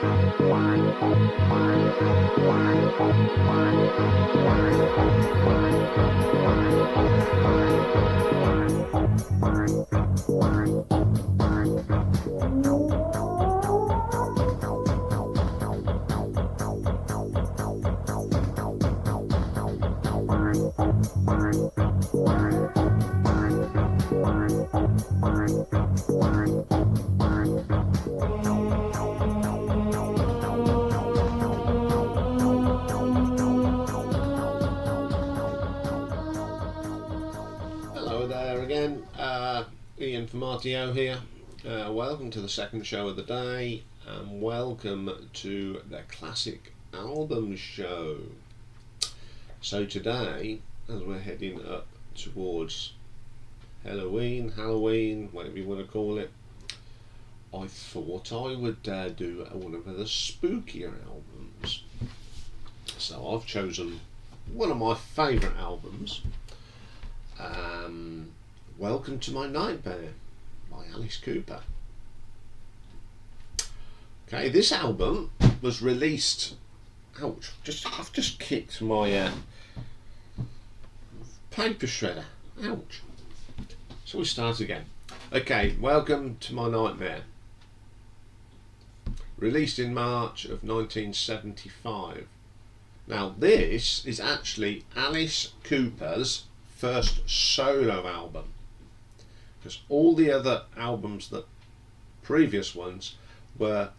Hello there again, Iain from RTO here. Welcome to the second show of the day, and welcome to the Classic Album Show. So today, as we're heading up towards Halloween, whatever you want to call it, I thought I would do one of the spookier albums. So I've chosen one of my favourite albums, Welcome to My Nightmare by Alice Cooper. Okay, this album was released. Ouch! I've just kicked my paper shredder. Ouch! So we start again. Okay, Welcome to My Nightmare. Released in March of 1975. Now this is actually Alice Cooper's first solo album, because all the other albums, the previous ones, were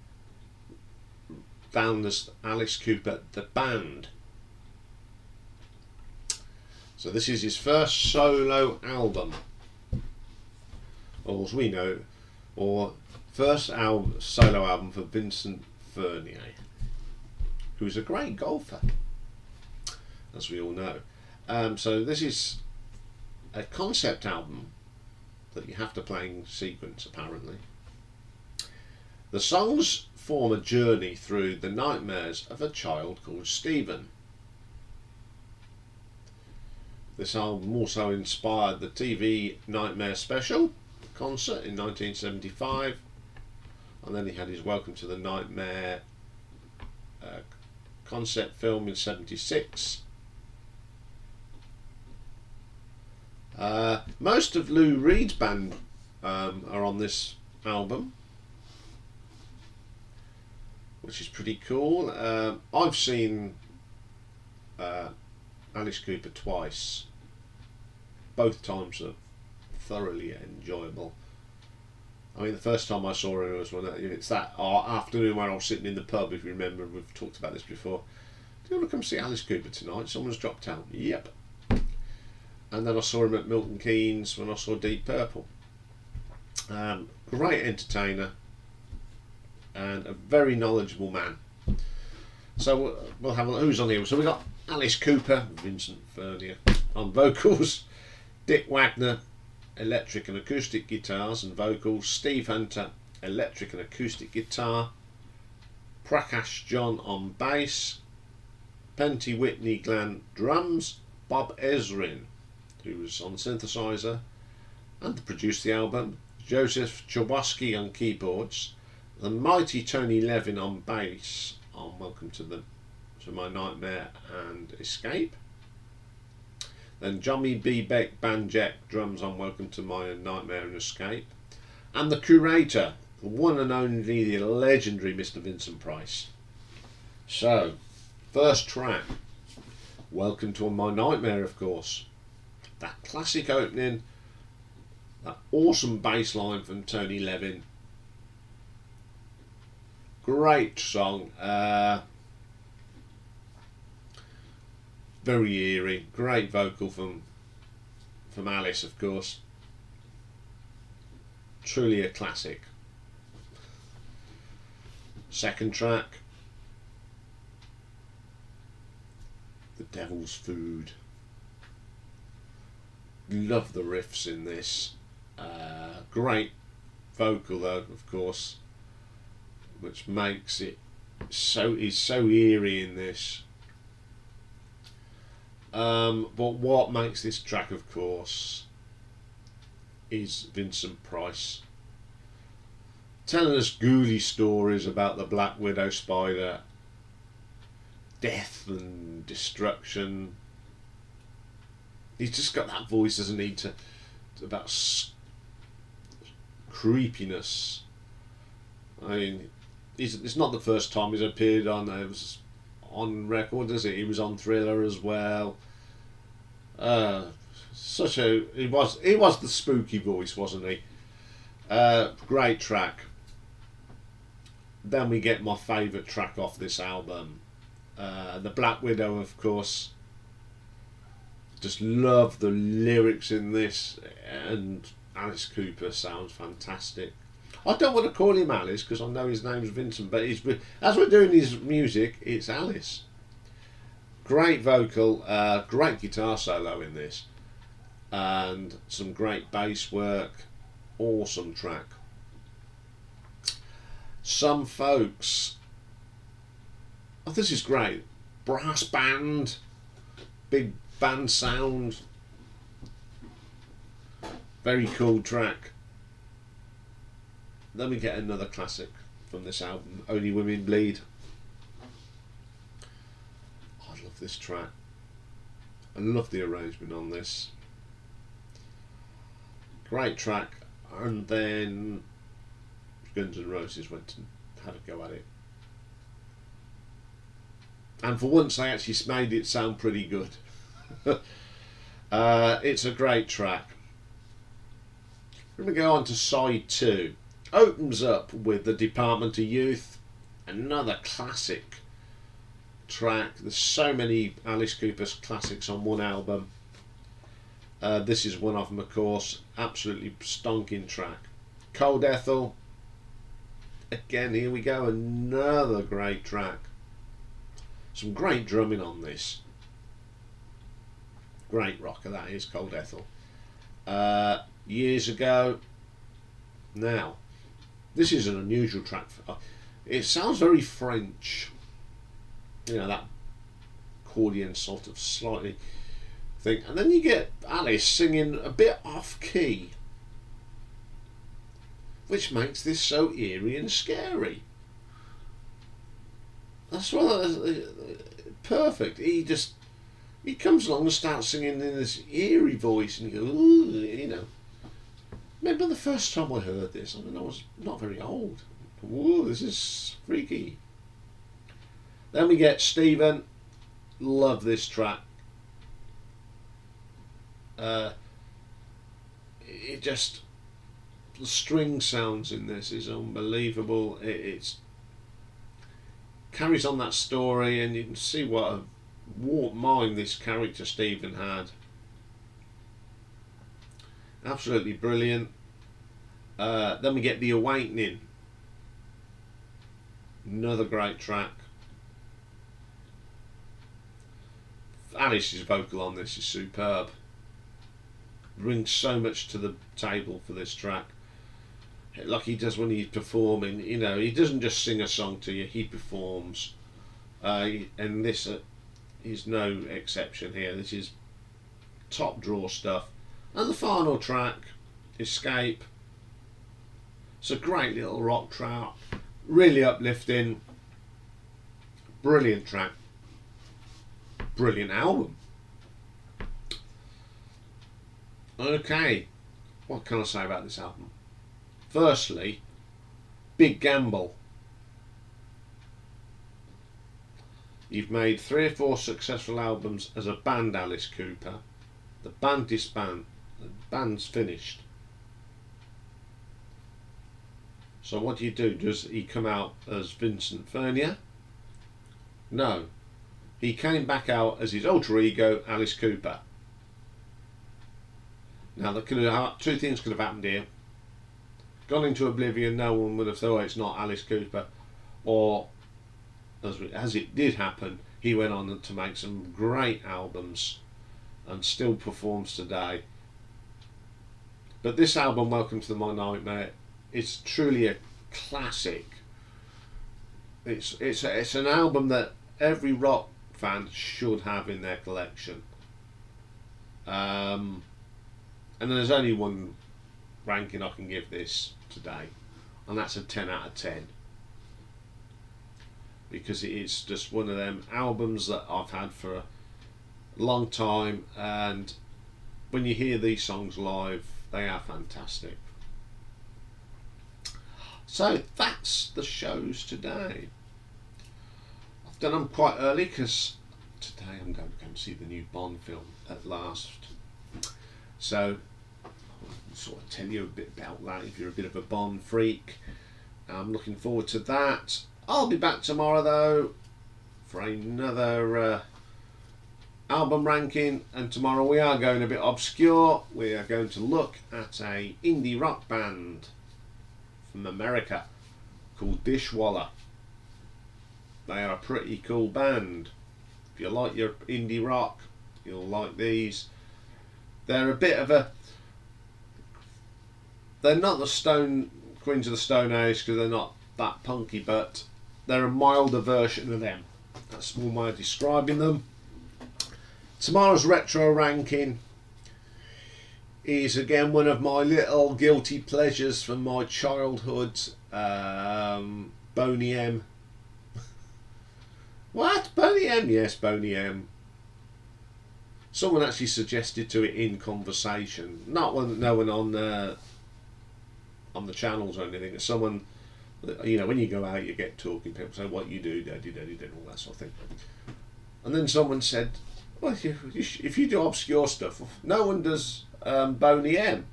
down as Alice Cooper the band. So this is his first solo album, or as we know, or first solo album for Vincent Furnier, who's a great golfer, as we all know. So this is a concept album that you have to play in sequence, apparently. The songs form a journey through the nightmares of a child called Stephen. This album also inspired the TV Nightmare Special concert in 1975, and then he had his Welcome to the Nightmare concept film in 76. Most of Lou Reed's band are on this album, which is pretty cool. I've seen Alice Cooper twice. Both times are thoroughly enjoyable. I mean, the first time I saw her was it's that afternoon when I was sitting in the pub, if you remember, we've talked about this before. Do you want to come see Alice Cooper tonight? Someone's dropped out. Yep. And then I saw him at Milton Keynes when I saw Deep Purple. Great entertainer and a very knowledgeable man. So we'll have a look who's on here. So we got Alice Cooper, Vincent Furnier on vocals, Dick Wagner, electric and acoustic guitars and vocals, Steve Hunter, electric and acoustic guitar, Prakash John on bass, Penty Whitney Glenn drums, Bob Ezrin, who was on synthesizer and produced the album, Joseph Chbosky on keyboards, the mighty Tony Levin on bass on Welcome to My Nightmare and Escape, then Johnny B. Beck Banjack drums on Welcome to My Nightmare and Escape, and the curator, the one and only, the legendary Mr. Vincent Price. So, first track, Welcome to My Nightmare, of course. That classic opening, that awesome bass line from Tony Levin. Great song. Very eerie. Great vocal from Alice, of course. Truly a classic. Second track, The Devil's Food. Love the riffs in this. Great vocal though, of course, which makes it so eerie in this. But what makes this track, of course, is Vincent Price telling us ghouly stories about the Black Widow spider, death and destruction. He's just got that voice, doesn't he, about creepiness. I mean, it's not the first time he's appeared on record, is it? He was on Thriller as well. He was the spooky voice, wasn't he? Great track. Then we get my favourite track off this album, the Black Widow, of course. Just love the lyrics in this, and Alice Cooper sounds fantastic. I don't want to call him Alice because I know his name's Vincent, but as we're doing his music, it's Alice. Great vocal, great guitar solo in this, and some great bass work. Awesome track. Some folks, oh, this is great. Brass band, big band sound. Very cool track. Then we get another classic from this album, Only Women Bleed. I love this track. I love the arrangement on this. Great track. And then Guns N' Roses went and had a go at it. And for once they actually made it sound pretty good. It's a great track. We're going to go on to side 2. Opens up with The Department of Youth, another classic track. There's so many Alice Cooper's classics on one album. This is one of them, of course. Absolutely stonking track. Cold Ethyl. Again, here we go. Another great track. Some great drumming on this. Great rocker, that is, Cold Ethyl. Years ago. Now, this is an unusual track. It sounds very French. You know, that accordion sort of slightly thing. And then you get Alice singing a bit off key, which makes this so eerie and scary. That's perfect. He comes along and starts singing in this eerie voice, and you go, ooh, you know. Remember the first time I heard this? I mean, I was not very old. Ooh, this is freaky. Then we get Stephen. Love this track. The string sounds in this is unbelievable. It's carries on that story, and you can see what a warped mind this character Stephen had. Absolutely brilliant. Then we get The Awakening. Another great track. Alice's vocal on this is superb. Brings so much to the table for this track. Like he does when he's performing. You know, he doesn't just sing a song to you, he performs. And this is no exception here. This is top draw stuff. And the final track, Escape. It's a great little rock track. Really uplifting. Brilliant track. Brilliant album. Okay, what can I say about this album? Firstly, big gamble. You've made 3 or 4 successful albums as a band, Alice Cooper. The band disbanded. The band's finished. So what do you do? Does he come out as Vincent Furnier? No. He came back out as his alter ego, Alice Cooper. Now, there could have, 2 things could have happened here. Gone into oblivion, no one would have thought it's not Alice Cooper. Or, as it did happen, he went on to make some great albums and still performs today. But this album, Welcome to My Nightmare, it's truly a classic. It's an album that every rock fan should have in their collection. And there's only one ranking I can give this today, and that's a 10 out of 10. Because it's just one of them albums that I've had for a long time, and when you hear these songs live, they are fantastic. So that's the shows today. I've done them quite early because today I'm going to go and see the new Bond film at last. So I'll sort of tell you a bit about that if you're a bit of a Bond freak. I'm looking forward to that. I'll be back tomorrow though for another album ranking, and tomorrow we are going a bit obscure. We are going to look at a indie rock band from America called Dishwalla. They are a pretty cool band. If you like your indie rock, you'll like these. They're a bit of a... They're not the Queens of the Stone Age because they're not that punky, but they're a milder version of them. That's one way of describing them. Tomorrow's retro ranking is again one of my little guilty pleasures from my childhood. Boney M. What? Boney M? Yes, Boney M. Someone actually suggested to it in conversation, not no one on the channels or anything. It's someone, you know, when you go out, you get talking. People say, "What you do, daddy, daddy," and all that sort of thing. And then someone said, "Well, if you do obscure stuff, no one does Boney M."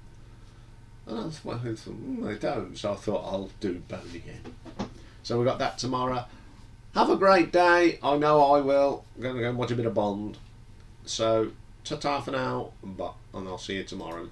And I thought, they don't. So I thought I'll do Boney M. So we got that tomorrow. Have a great day. I know I will. I'm going to go and watch a bit of Bond. So ta-ta for now, and I'll see you tomorrow.